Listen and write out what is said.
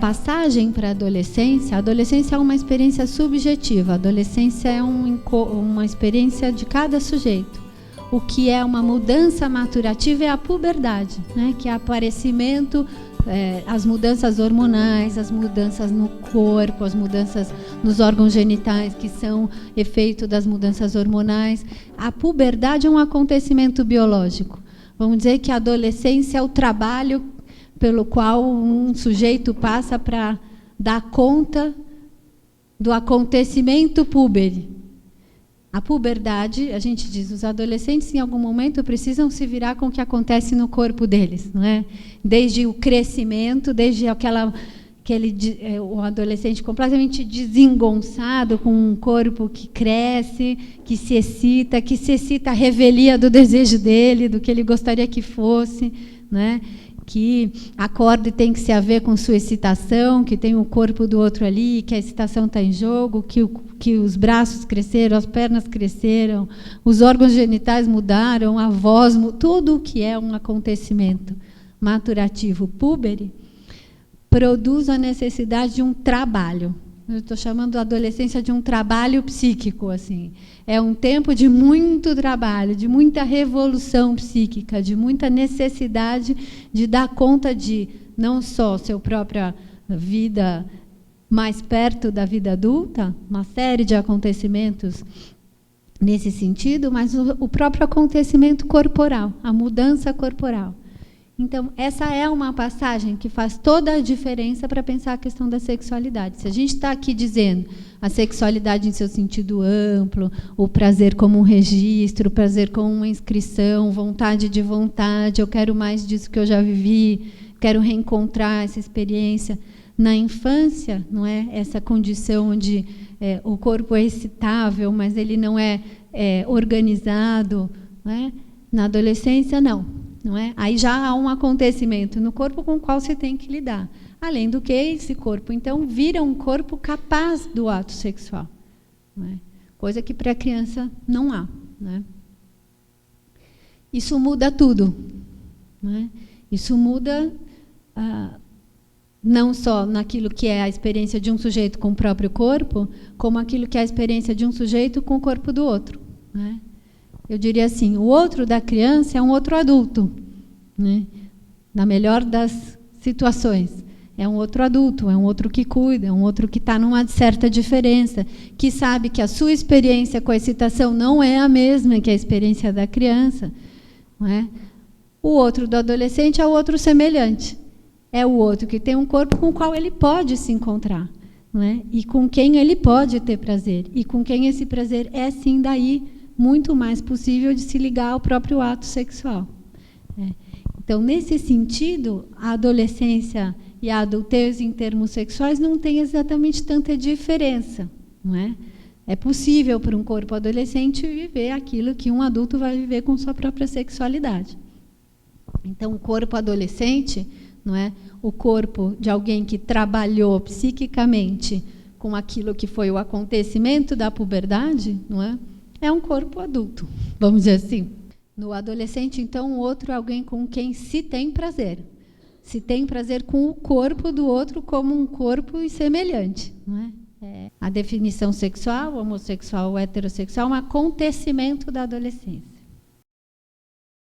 passagem para a adolescência é uma experiência subjetiva. A adolescência é uma experiência de cada sujeito. O que é uma mudança maturativa é a puberdade, né? Que é aparecimento, as mudanças hormonais, as mudanças no corpo, as mudanças nos órgãos genitais, que são efeito das mudanças hormonais. A puberdade é um acontecimento biológico. Vamos dizer que a adolescência é o trabalho pelo qual um sujeito passa para dar conta do acontecimento púbere. A puberdade, a gente diz, os adolescentes em algum momento precisam se virar com o que acontece no corpo deles, não é? Desde o crescimento, desde o adolescente completamente desengonçado, com um corpo que cresce, que se excita a revelia do desejo dele, do que ele gostaria que fosse, né? Que acorda e tem que se haver com sua excitação, que tem o corpo do outro ali, que a excitação está em jogo, que os braços cresceram, as pernas cresceram, os órgãos genitais mudaram, a voz, tudo o que é um acontecimento maturativo púbere, produz a necessidade de um trabalho. Eu estou chamando a adolescência de um trabalho psíquico, assim. É um tempo de muito trabalho, de muita revolução psíquica, de muita necessidade de dar conta de não só sua própria vida mais perto da vida adulta, uma série de acontecimentos nesse sentido, mas o próprio acontecimento corporal, a mudança corporal. Então, essa é uma passagem que faz toda a diferença para pensar a questão da sexualidade. Se a gente está aqui dizendo a sexualidade em seu sentido amplo, o prazer como um registro, o prazer como uma inscrição, vontade de vontade, eu quero mais disso que eu já vivi, quero reencontrar essa experiência. Na infância, não é essa condição onde o corpo é excitável, mas ele não é organizado, não é? Na adolescência, não. Não é? Aí já há um acontecimento no corpo com o qual se tem que lidar. Além do que, esse corpo, então, vira um corpo capaz do ato sexual. Não é? Coisa que para a criança não há. Não é? Isso muda tudo. Não é? Isso muda não só naquilo que é a experiência de um sujeito com o próprio corpo, como aquilo que é a experiência de um sujeito com o corpo do outro. Não é? Eu diria assim, o outro da criança é um outro adulto, né? Na melhor das situações. É um outro adulto, é um outro que cuida, é um outro que está numa certa diferença, que sabe que a sua experiência com a excitação não é a mesma que a experiência da criança. Não é? O outro do adolescente é o outro semelhante. É o outro que tem um corpo com o qual ele pode se encontrar, não é? E com quem ele pode ter prazer. E com quem esse prazer é, sim, daí muito mais possível de se ligar ao próprio ato sexual. Então, nesse sentido, a adolescência e a adultez em termos sexuais não tem exatamente tanta diferença. Não é? É possível para um corpo adolescente viver aquilo que um adulto vai viver com sua própria sexualidade. Então, o corpo adolescente, não é? O corpo de alguém que trabalhou psiquicamente com aquilo que foi o acontecimento da puberdade, não é? É um corpo adulto, vamos dizer assim. No adolescente, então, o outro é alguém com quem se tem prazer. Se tem prazer com o corpo do outro como um corpo semelhante. Não é? A definição sexual, homossexual ou heterossexual, é um acontecimento da adolescência.